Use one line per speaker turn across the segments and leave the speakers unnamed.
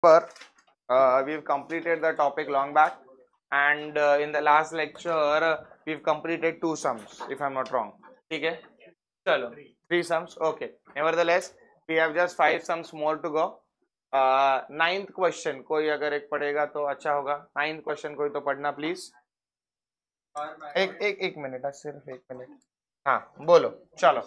But we've completed the topic long back, and in the last lecture we've completed 2 sums, if I'm not wrong. Okay, chalo 3 sums. Okay, nevertheless we have just 5 sums more to go. 9th question कोई अगर एक पढ़ेगा तो अच्छा होगा. 9th question कोई तो पढ़ना प्लीज. एक मिनट, सिर्फ 1 मिनट. हाँ बोलो, चलो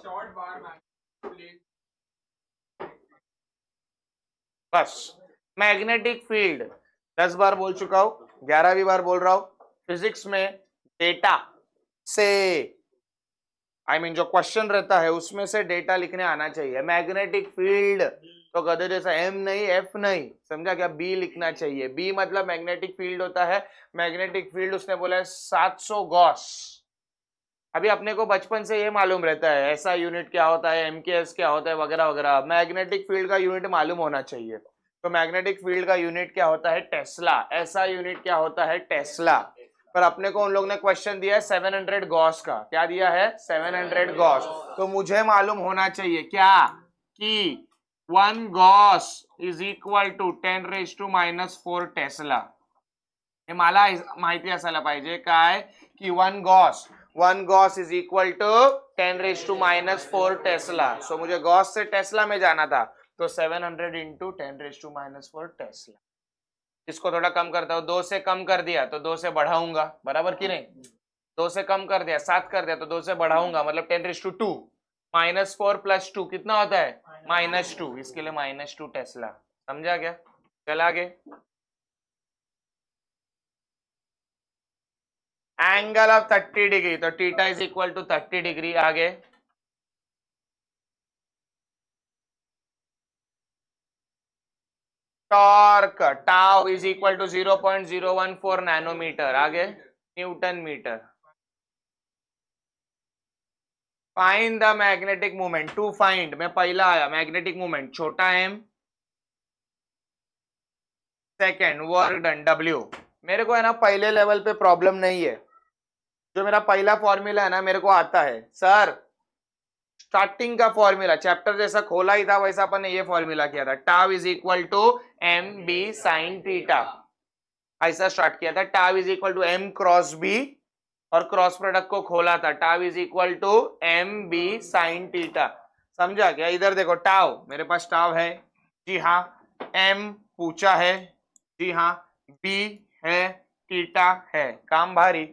बस. मैग्नेटिक फील्ड 10 बार बोल चुका हूं, 11वीं बार बोल रहा हूं. फिजिक्स में डेटा से जो क्वेश्चन रहता है उसमें से डेटा लिखने आना चाहिए. मैग्नेटिक फील्ड तो गधे जैसा एम नहीं एफ नहीं, समझा क्या? बी लिखना चाहिए. बी मतलब मैग्नेटिक फील्ड होता है. मैग्नेटिक फील्ड उसने बोला है 700 गॉस. अभी अपने को बचपन से ये मालूम रहता है ऐसा यूनिट क्या होता है, एमकेएस क्या होता है वगैरह वगैरह. मैग्नेटिक फील्ड का यूनिट मालूम होना चाहिए. तो मैग्नेटिक फील्ड का यूनिट क्या होता है? टेस्ला. ऐसा यूनिट क्या होता है? टेस्ला. पर अपने को उन लोग ने क्वेश्चन दिया है 700 गॉस का. क्या दिया है? 700 गॉस. तो मुझे मालूम होना चाहिए क्या कि 1 gauss is equal to 10⁻⁻⁴ tesla. हे मला माहिती असायला पाहिजे काय की 1 gauss is equal to 10⁻⁻⁴ tesla. So मुझे गॉस से टेस्ला में जाना था, तो 700 इंटू 10⁻⁻⁴ टेस्ला. इसको थोड़ा कम करता हूँ. 2 से कम कर दिया तो 2 से बढ़ाऊंगा, बराबर कि नहीं? 2 से कम कर दिया, 7 कर दिया तो 2 से बढ़ाऊंगा, मतलब 10⁻². -4 + 2 कितना होता है? -2. इसके लिए -2 टेस्ला. समझा क्या? चला आगे. एंगल ऑफ 30 डिग्री, तो theta is equal to 30 degree. आगे torque tau is equal to 0.014 nanometre. आगे newton metre. Find the magnetic moment. To find में पहला आया मैग्नेटिक मोमेंट छोटा m, second work done W. मेरे को है ना पहले लेवल पे प्रॉब्लम नहीं है. जो मेरा पहला फॉर्मूला है ना मेरे को आता है. सर स्टार्टिंग का फॉर्मूला चैप्टर जैसा खोला ही था वैसा अपन ने ये फॉर्मूला किया था. Tau is equal to mb sin theta. ऐसा स्टार्ट किया था. Tau is equal to m cross b और क्रॉस प्रोडक्ट को खोला था. Tau is equal to mb sin theta. समझा क्या? इधर देखो टाउ, मेरे पास टाउ है. जी हाँ. m पूछा है. जी हाँ. b है. थीटा है. काम भारी.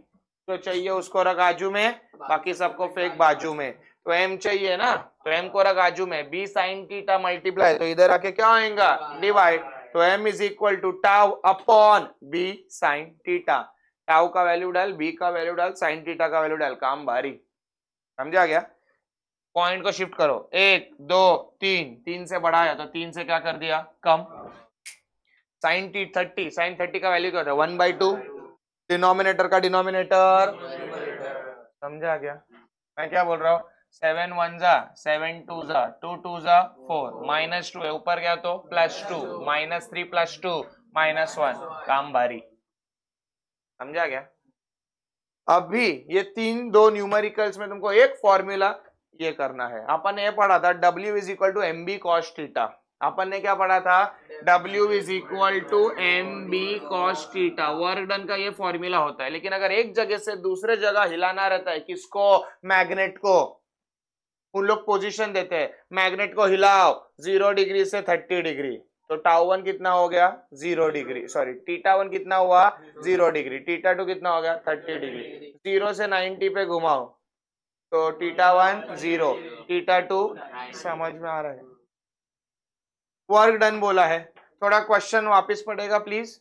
तो चाहिए उसको रख आजू में, बाकी सबको फेंक बाजू में. तो m चाहिए ना, तो m को रख आजू में. b sin थीटा मल्टीप्लाई, तो इधर आके क्या आएगा? डिवाइड. तो m is equal to tau upon b sin theta. Tau का वैल्यू डाल, b का वैल्यू डाल, sin थीटा का वैल्यू डाल. काम भारी. समझा गया? पॉइंट को शिफ्ट करो. 1 2 3. 3 से बढ़ाया तो 3 से क्या कर दिया? कम. sin 30 का वैल्यू क्या होता है? 1/2. डिनोमिनेटर का डिनोमिनेटर. समझा गया? मैं क्या बोल रहा हूँ? 7 1 जा 7 2 जा 2 2 जा 4. -2 है ऊपर गया तो +2. -3 + 2 -1. काम भारी. समझा गया? अभी ये 2 न्यूमेरिकल्स में तुमको एक फॉर्मूला ये करना है. अपन ने ये पढ़ा था W is equal to mb cos theta. अपन ने क्या पढ़ा था? W is equal to mb cos theta. Work done का ये फॉर्मूला होता है. लेकिन अगर एक जगह से दूसरे जगह हिलाना रहता है, किसको? मैग्नेट को. उन लोग पोजीशन देते हैं, मैग्नेट को हिलाओ 0 डिग्री से 30 डिग्री. तो टाउ 1 कितना हो गया? 0 डिग्री. सॉरी, थीटा 1 कितना हुआ? 0 डिग्री. थीटा 2 कितना हो गया? 30 डिग्री. 0 से 90 पे घुमाओ तो थीटा 1 0, थीटा 2. समझ में आ रहा है? वर्क डन बोला है. थोड़ा क्वेश्चन वापस पढ़ेगा प्लीज.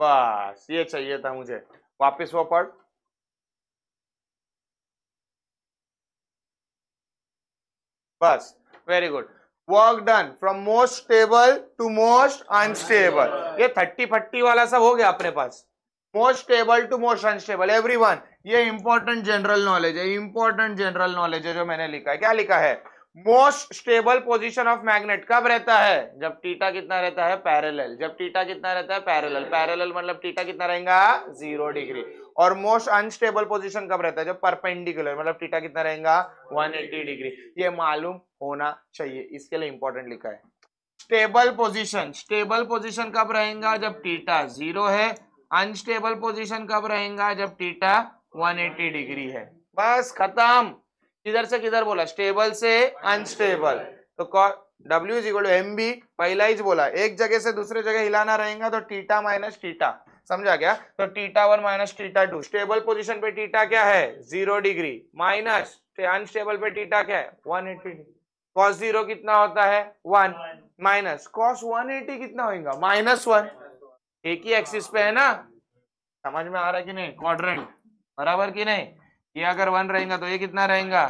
बस ये चाहिए था मुझे. वापस वो पढ़. बस. Very good. Work done from most stable to most unstable. ये 30 40 वाला सब हो गया अपने पास. Most stable to most unstable. Everyone ये इंपॉर्टेंट जनरल नॉलेज है, इंपॉर्टेंट जनरल नॉलेज है जो मैंने लिखा है। क्या लिखा है? Most stable position of magnet कब रहता है? जब थीटा कितना रहता है? पैरेलल। जब थीटा कितना रहता है? पैरेलल। पैरेलल मतलब थीटा कितना रहेगा? 0 डिग्री। और मोस्ट अनस्टेबल पोजीशन कब रहता है? जब परपेंडिकुलर, मतलब थीटा कितना रहेगा? 180 डिग्री। ये मालूम होना चाहिए, इसके लिए इंपॉर्टेंट लिखा है। स्टेबल पोजीशन, स्टेबल पोजीशन कब रहेगा? जब थीटा 0 है। अनस्टेबल पोजीशन कब रहेगा? जब थीटा 180 डिग्री है। बस खत्म। किधर से किधर बोला? स्टेबल से अनस्टेबल। तो W is equal to M B, पहला ही बोला, एक जगह से दूसरे जगह हिलाना रहेगा तो थीटा माइनस थीटा, समझा क्या? तो theta 1 minus theta 2। Stable position पे थीटा क्या है? 0 डिग्री, माइनस अनस्टेबल पे थीटा क्या है? 180 डिग्री। cos 0 कितना होता है? 1, माइनस cos 180 कितना होगा? -1। एक ही एक्सिस पे है ना, समझ में आ रहा है कि नहीं? क्वाड्रेंट बराबर कि नहीं? ये अगर 1 रहेगा तो ये कितना रहेगा?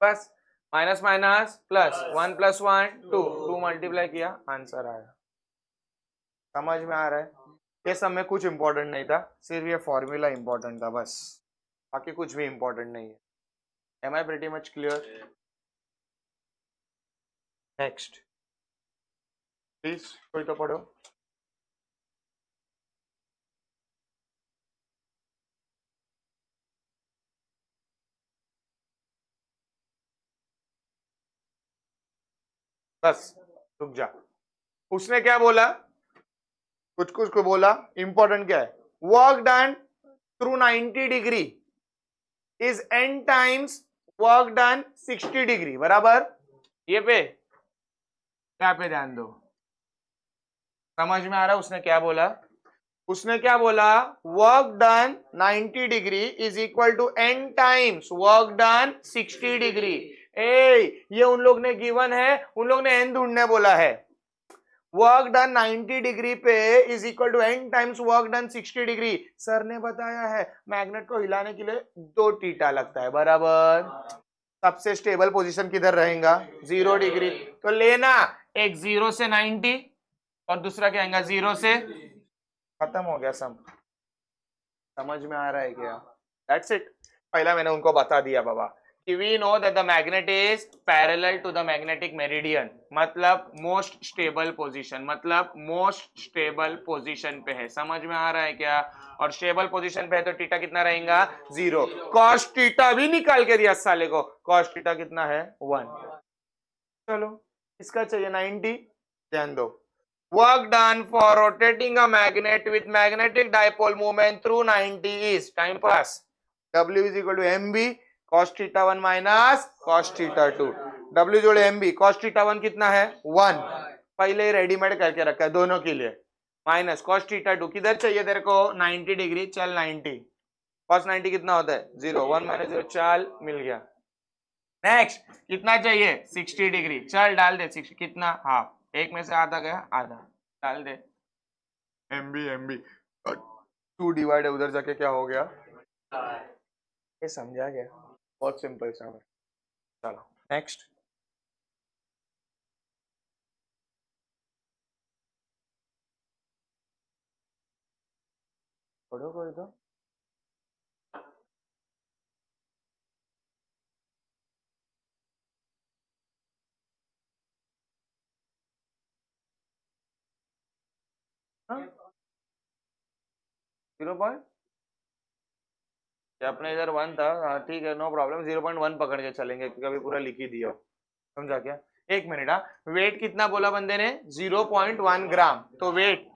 बस माइनस माइनस प्लस, 1 + 1 2 मल्टीप्लाई किया, आंसर आया। समझ में आ रहा है? ये सब में कुछ इंपॉर्टेंट नहीं था, सिर्फ ये फॉर्मूला इंपॉर्टेंट था बस, बाकी कुछ भी इंपॉर्टेंट नहीं है। Am I pretty much clear? Next please कोई तो पढ़ो। बस रुक जा। उसने क्या बोला? कुछ कुछ को बोला। इंपॉर्टेंट क्या है? Work done through 90 degree is n times work done 60 degree, बराबर? ये पे क्या पे ध्यान दो, समझ में आ रहा है उसने क्या बोला? उसने क्या बोला? Work done 90 degree is equal to n times work done 60 degree. ये उन लोग ने गिवन है, उन लोग ने n ढूंढने बोला है। वर्क डन 90 डिग्री पे is equal to n times work done 60 degree. Sir ने बताया है मैग्नेट को हिलाने के लिए 2 थीटा लगता है, बराबर? सबसे स्टेबल पोजीशन किधर रहेगा? 0 डिग्री। तो लेना, एक 0 से 90 और दूसरा क्या आएगा? 0 से, खत्म हो गया सब। समझ में आ रहा है क्या? That's it. पहला मैंने उनको बता दिया बाबा कि we know that the magnet is parallel to the magnetic meridian, मतलब मोस्ट स्टेबल पोजीशन, मतलब मोस्ट स्टेबल पोजीशन पे है। समझ में आ रहा है क्या? और स्टेबल पोजीशन पे है तो थीटा कितना रहेगा? 0। cos थीटा भी निकाल के दिया साले को, cos थीटा कितना है? 1। चलो इसका चाहिए 90, ध्यान दो। Work done for rotating a magnet with magnetic dipole moment through 90 is, time pass, W is equal to mb cos theta 1 minus cos theta 2। W जोड़े mb, cos theta 1 कितना है? 1, पहले ही रेडीमेड करके रखा है दोनों के लिए, माइनस cos theta 2 किधर चाहिए तेरे को? 90 डिग्री। चल 90 cos 90 कितना होता है? 0, 1 - 0, चल मिल गया। नेक्स्ट कितना चाहिए? 60 डिग्री। चल डाल दे 60 कितना? हाफ, एक में से आधा गया, आधा डाल दे। एमबी 2 डिवाइड है, उधर जाके क्या हो गया? ये समझा गया? बहुत सिंपल सा है। चलो नेक्स्ट। पढ़ो कोई तो। हाँ 0 अपने इधर 1 था, हाँ ठीक है, नो प्रॉब्लम। 0.1 पकड़ के चलेंगे क्योंकि अभी पूरा लिख ही दिया, समझा क्या? एक मिनट। हाँ वेट कितना बोला बंदे ने? 0.1 ग्राम। तो वेट,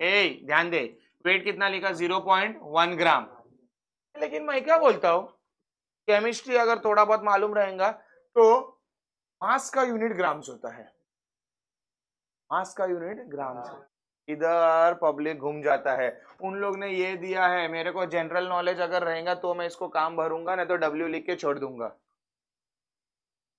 ध्यान दे, वेट कितना लिखा? 0.1 ग्राम। लेकिन मैं क्या बोलता हूँ, केमिस्ट्री अगर थोड़ा बहुत मालूम रहेगा तो मास का यूनिट ग्राम्स होता है, मास का यूनिट ग्राम्स है। इधर पब्लिक घूम जाता है, उन लोग ने ये दिया है, मेरे को जनरल नॉलेज अगर रहेगा तो मैं इसको काम भरूंगा, नहीं तो W लिख के छोड़ दूंगा।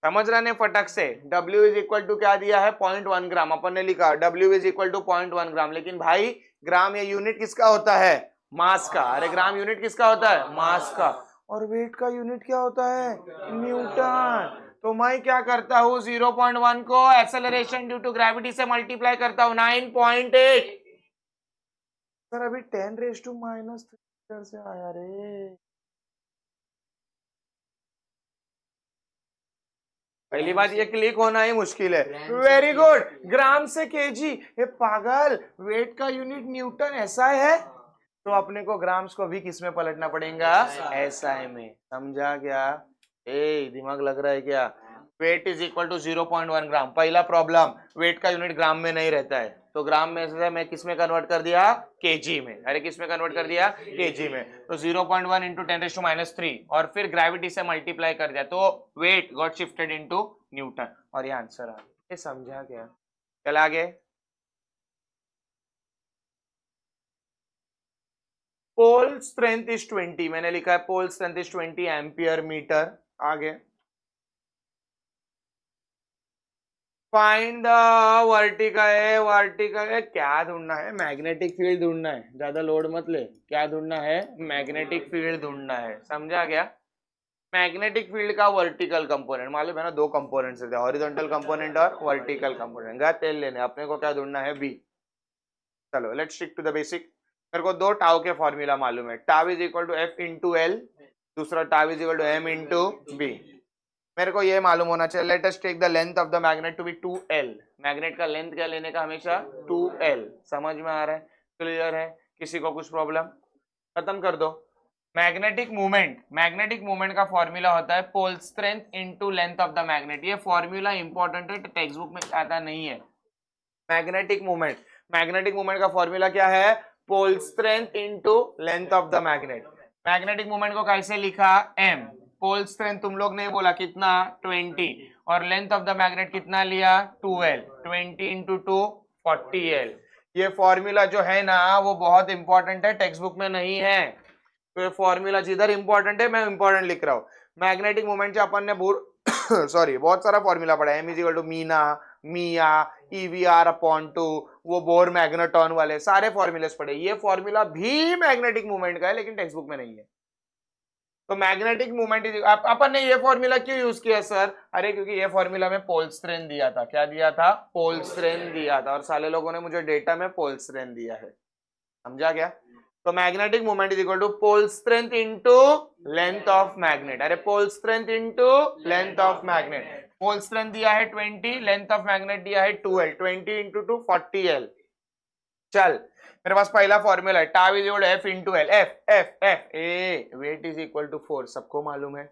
समझ रहा ने फटक से? W इज इक्वल टू क्या दिया है? 0.1 ग्राम। अपन ने लिखा W इज इक्वल टू 0.1 ग्राम, लेकिन भाई ग्राम ये यूनिट किसका होता है? मास का। अरे ग्राम यूनिट किसका होता है? मास का। और वेट का यूनिट क्या होता है? न्यूटन। तो मैं क्या करता हूँ, 0.1 को एक्सेलरेशन ड्यू टू ग्रेविटी से मल्टीप्लाई करता हूँ, 9.8। सर अभी 10⁻³ से आया रे। पहली बात ये क्लिक होना ही मुश्किल है। वेरी गुड, ग्राम से केजी। ये पागल, वेट का यूनिट न्यूटन ऐसा है, तो अपने को ग्राम्स को भी किस में पलटना पड़ेगा? एसआई में। समझा क्या? दिमाग लग रहा है क्या? वेट इज इक्वल टू 0.1 ग्राम। पहला प्रॉब्लम, वेट का यूनिट ग्राम में नहीं रहता है, तो ग्राम में से मैं किस में कन्वर्ट कर दिया? केजी में। अरे किस में कन्वर्ट कर दिया? केजी में। तो 0.1 इंटू 10⁻³ और फिर ग्रेविटी से मल्टीप्लाई कर दिया, तो weight got shifted into newton, और ये आंसर आ गया। ये समझा क्या? चल आगे। पोल स्ट्रेंथ इज 20, मैंने लिखा है pole strength is 20 ampere metre. आगे, फाइंड द वर्टिकल क्या ढूंढना है? मैग्नेटिक फील्ड ढूंढना है, ज्यादा लोड मत ले। क्या ढूंढना है? मैग्नेटिक फील्ड ढूंढना है। समझा क्या? मैग्नेटिक फील्ड का वर्टिकल कंपोनेंट मालूम है ना? दो कंपोनेंट्स है, हॉरिजॉन्टल कंपोनेंट और वर्टिकल कंपोनेंट। गा तेल लेने, अपने को क्या ढूंढना है? बी। चलो let's stick to the basic. मेरे को दो टाउ के फॉर्मूला मालूम है, tau is equal to F into L, दूसरा tau is equal to M into B. मेरे को ये मालूम होना चाहिए, let us take the length of the magnet to be 2L। Magnet का लेंथ क्या लेने का? हमेशा 2L। समझ में आ रहा है? क्लियर है? किसी को कुछ प्रॉब्लम? खत्म कर दो। मैग्नेटिक मूवमेंट का फॉर्मूला होता है pole strength into length of the magnet. ये फॉर्मूला इंपॉर्टेंट है, टेक्स्ट बुक में आता नहीं है। मैग्नेटिक मूवमेंट का फॉर्मूला क्या है? Pole strength into length of the magnet. Magnetic movement को कैसे लिखा? m। पोल स्ट्रेंथ तुम लोग ने बोला कितना? 20, और लेंथ ऑफ द मैग्नेट कितना लिया? 2L। 20 into 2 40L। ये फॉर्मूला जो है ना वो बहुत इंपॉर्टेंट है, टेक्स्ट बुक में नहीं है। तो ये फॉर्मूला जिधर इंपॉर्टेंट है मैं इंपॉर्टेंट लिख रहा हूँ। मैग्नेटिक मूवमेंट अपन ने सॉरी बहुत सारा फॉर्मूला पढ़ा है। m इज इक्वल टू मीना, मिया, EVR/2, वो बोर मैग्नेटॉन वाले सारे फॉर्मूले पढ़े। ये फॉर्मूला भी मैग्नेटिक मूवमेंट का है लेकिन टेक्स्ट बुक में नहीं है। तो मैग्नेटिक मूवमेंट अपन ने ये फॉर्मूला क्यों यूज किया सर? अरे क्योंकि ये फॉर्मूला में पोल स्ट्रेंथ दिया था। क्या दिया था? पोल स्ट्रेंथ दिया था, और साले लोगों ने मुझे डेटा में पोल स्ट्रेंथ दिया है। समझा क्या? तो magnetic movement is equal to pole strength into length of magnet. अरे pole strength into length of magnet. Pole strength दिया है 20, लेंथ ऑफ मैग्नेट दिया है 2L। 20 into 2 40L। चल मेरे पास पहला फॉर्मूला है, tau is equal to F into L. F a weight is equal to force. सबको मालूम है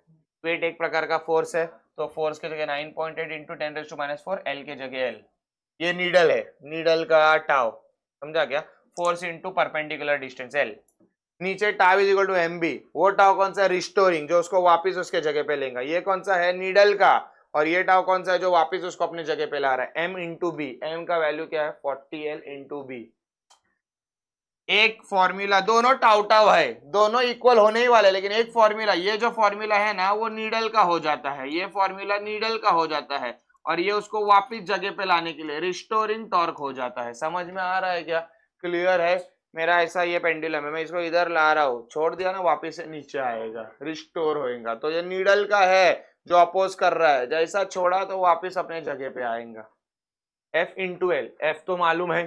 वेट एक प्रकार का फोर्स है, तो फोर्स की जगह 9.8 इंटू 10⁻⁴, एल के जगह एल। ये नीडल है, नीडल का टाउ। समझा क्या? Force into perpendicular distance L. नीचे tau is equal to M B. वो टाउ कौन सा है? रिस्टोरिंग, जो उसको वापिस उसके जगह पे लेगा। ये कौन सा है? नीडल का। और ये टाउ कौन सा है? जो वापिस उसको अपने जगह पे ला रहा है, एम इंटू बी। एम का वैल्यू क्या है? 40L into B. एक फॉर्मूला, दोनों टाउ है, दोनों इक्वल होने ही वाले, लेकिन एक फॉर्मूला, ये जो फॉर्मूला है ना वो नीडल का हो जाता है। ये फॉर्मूला नीडल का हो जाता है, और ये उसको वापिस जगह पे लाने के लिए रिस्टोरिंग टॉर्क हो जाता है। समझ में आ रहा है क्या? क्लियर है? मेरा ऐसा ये पेंडुलम है, मैं इसको इधर ला रहा हूँ, छोड़ दिया ना वापिस से नीचे आएगा, रिस्टोर होएगा। तो ये नीडल का है जो अपोज कर रहा है, जैसा छोड़ा तो वापिस अपने जगह पे आएगा। F into L. एफ तो मालूम है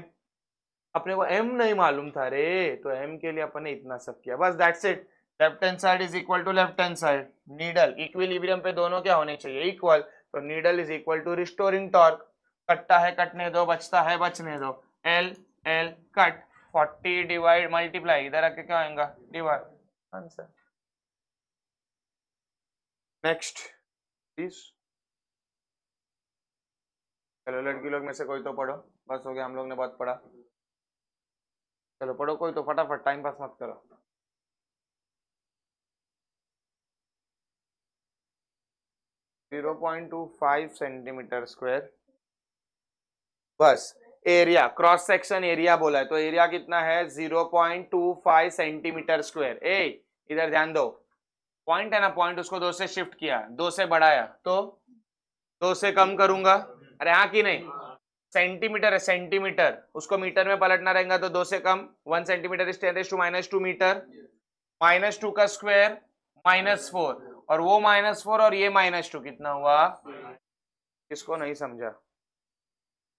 अपने को, एम नहीं मालूम था रे, तो एम के लिए अपन ने इतना सब किया, बस that's it. Left hand side is equal to left hand side. Needle equilibrium पे दोनों क्या होने चाहिए? इक्वल। तो needle is equal to restoring torque. कटता है कटने दो, बचता है बचने दो। L L cut, 40 divide multiply, इधर आके क्या आएगा? डिवाइड। आंसर। Next please. चलो लड़की लोग में से कोई तो पढ़ो, बस हो गया, हम लोग ने बहुत पढ़ा। चलो पढ़ो कोई तो, फटाफट, टाइम पास मत करो। .25 सेंटीमीटर स्क्वायर। बस एरिया, क्रॉस सेक्शन एरिया बोला है, तो एरिया कितना है? 0.25 सेंटीमीटर स्क्वायर। ए इधर ध्यान दो, पॉइंट है ना, पॉइंट उसको 2 से शिफ्ट किया, 2 से बढ़ाया तो 2 से कम करूंगा। अरे हाँ कि नहीं? सेंटीमीटर है, सेंटीमीटर, उसको मीटर में पलटना रहेगा, तो 2 से कम। 1 सेंटीमीटर इज 10⁻² मीटर। -2 का स्क्वायर -4, और वो -4 और ये -2 कितना हुआ? किसको नहीं समझा?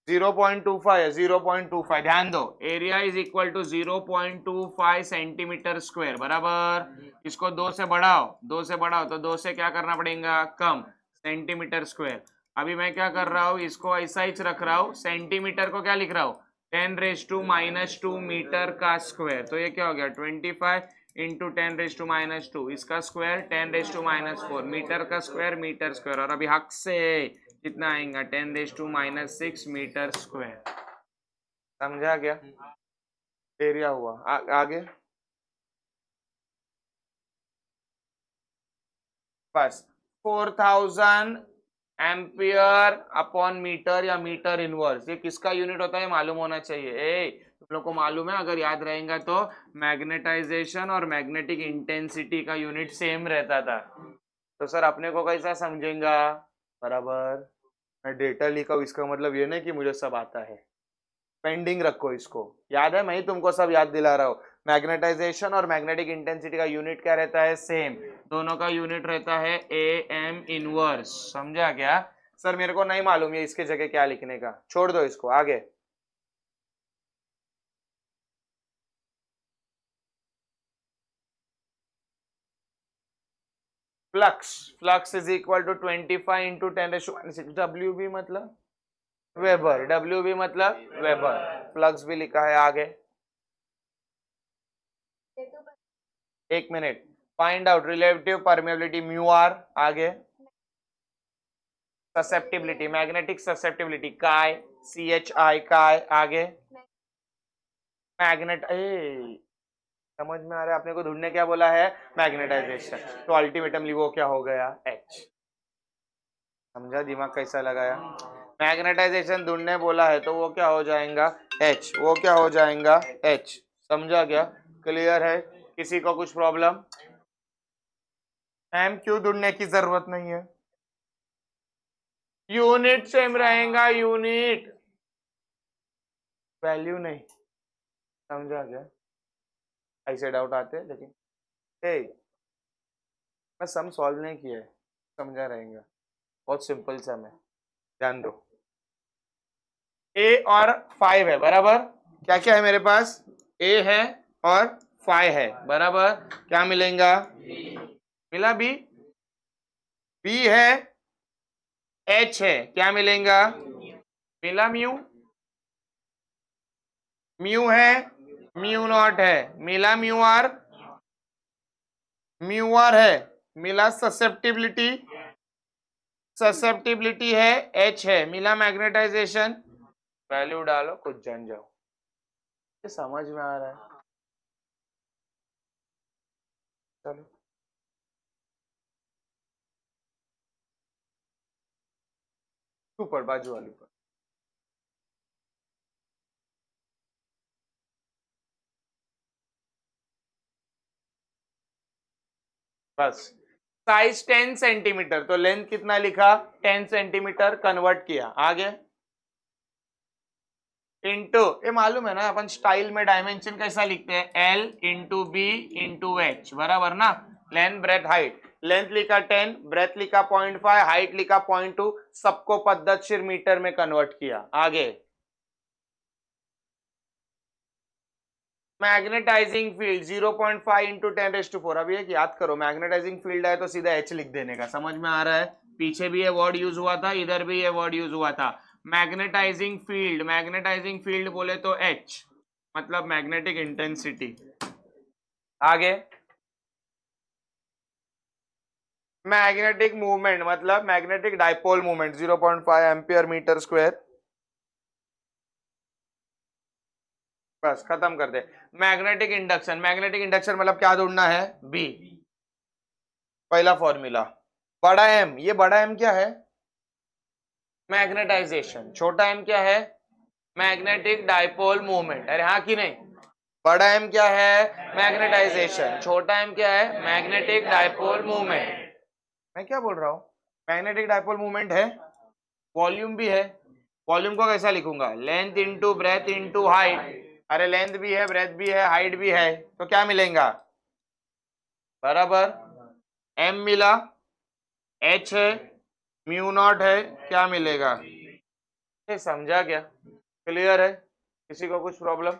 0.25 है, 0.25। ध्यान दो, area is equal to 0.25 centimetre square बराबर। इसको 2 से बढ़ाओ, 2 से बढ़ाओ, तो 2 से क्या करना पड़ेगा? कम, सेंटीमीटर स्क्वायर। अभी मैं क्या कर रहा हूँ, इसको ऐसा ही रख रहा हूँ, सेंटीमीटर को क्या लिख रहा हूँ, 10⁻⁻² मीटर का स्क्वायर। तो ये क्या हो गया, 25 इंटू 10⁻², इसका स्क्वायर 10⁻⁴, मीटर का स्क्वायर मीटर स्क्वायर, और अभी हक से कितना आएगा, 10⁻⁶ मीटर स्क्वायर। समझा क्या, एरिया हुआ। आगे बस 4000 एम्पियर अपॉन मीटर या मीटर इनवर्स, ये किसका यूनिट होता है मालूम होना चाहिए। तुम लोग को मालूम है, अगर याद रहेगा तो मैग्नेटाइजेशन और मैग्नेटिक इंटेंसिटी का यूनिट सेम रहता था। तो सर अपने को कैसा समझेगा, बराबर मैं डेटा लिखा हूं, इसका मतलब ये नहीं कि मुझे सब आता है, पेंडिंग रखो इसको, याद है मैं ही तुमको सब याद दिला रहा हूँ। मैग्नेटाइजेशन और मैग्नेटिक इंटेंसिटी का यूनिट क्या रहता है, सेम, दोनों का यूनिट रहता है AM इनवर्स। समझा क्या सर, मेरे को नहीं मालूम ये इसके जगह क्या लिखने का, छोड़ दो इसको। आगे flux, flux is equal to 25 into 10⁻⁶। WB मतलब वेबर, WB मतलब वेबर, फ्लक्स भी लिखा है। आगे 1 minute, find out relative permeability mu R. आगे ससेप्टिबिलिटी, मैग्नेटिक ससेप्टिबिलिटी काय, CHI काय। आगे मैग्नेट, समझ में आ रहा है अपने को, ढूंढने क्या बोला है, मैग्नेटाइजेशन, तो अल्टीमेटमली वो क्या हो गया, H। समझा दिमाग कैसा लगाया, मैग्नेटाइजेशन ढूंढने बोला है तो वो क्या हो जाएगा, H, वो क्या हो जाएगा, H। समझा क्या, क्लियर है, किसी को कुछ प्रॉब्लम, एम क्यों ढूंढने की जरूरत नहीं है, यूनिट सेम रहेगा, यूनिट वैल्यू नहीं। समझा क्या, ऐसे डाउट आते हैं, लेकिन मैं सम सॉल्व नहीं किया है, समझा रहेगा, बहुत सिंपल सम है, ध्यान दो। A और 5 है, बराबर, क्या क्या है मेरे पास, A है और 5 है, बराबर, क्या मिलेगा, मिला B, B है, H है, क्या मिलेगा, मिला म्यू, म्यू है, म्यू नॉट है, मिला म्यू आर, म्यू आर है, मिला ससेप्टिबिलिटी, ससेप्टिबिलिटी है, H है, मिला मैग्नेटाइजेशन, वैल्यू डालो कुछ जान जाओ, ये समझ में आ रहा है, चलो ऊपर बाजू वाली पर, बस साइज 10 सेंटीमीटर, तो लेंथ कितना लिखा, 10 सेंटीमीटर, कन्वर्ट किया। आगे इंटू, ये मालूम है ना अपन स्टाइल में डायमेंशन कैसा लिखते हैं, L into B into H, बराबर ना, लेंथ ब्रेथ हाइट, लेंथ लिखा 10, ब्रेथ लिखा 0.5, हाइट लिखा 0.2, सबको पद्धतशीर मीटर में कन्वर्ट किया। आगे मैग्नेटाइजिंग फील्ड 0.5 इंटू 10⁻⁴। अब ये याद करो, मैग्नेटाइजिंग फील्ड है तो सीधा H लिख देने का, समझ में आ रहा है, पीछे भी ये वर्ड यूज हुआ था, इधर भी ये वर्ड यूज हुआ था, मैग्नेटाइजिंग फील्ड, मैग्नेटाइजिंग फील्ड बोले तो H मतलब मैग्नेटिक इंटेंसिटी। आगे मैग्नेटिक मूवमेंट मतलब magnetic dipole movement 0.5 ampere metre square, बस खत्म कर दे। मैग्नेटिक इंडक्शन, मैग्नेटिक इंडक्शन मतलब क्या ढूंढना है, B, पहला फॉर्मूला, बड़ा M, ये बड़ा M क्या है, मैग्नेटाइजेशन, छोटा M क्या है, मैग्नेटिक डाइपोल मूवमेंट, अरे हाँ कि नहीं, बड़ा M क्या है, मैग्नेटाइजेशन, छोटा M क्या है, मैग्नेटिक डाइपोल मूवमेंट। मैं क्या बोल रहा हूँ, मैग्नेटिक डाइपोल मूवमेंट है, वॉल्यूम भी है, वॉल्यूम को कैसा लिखूंगा, length into breadth into height, अरे लेंथ भी है, ब्रेथ भी है, हाइट भी है, तो क्या मिलेगा, बराबर M मिला, H है, म्यू नॉट है, क्या मिलेगा, ये समझा क्या, क्लियर है, किसी को कुछ प्रॉब्लम।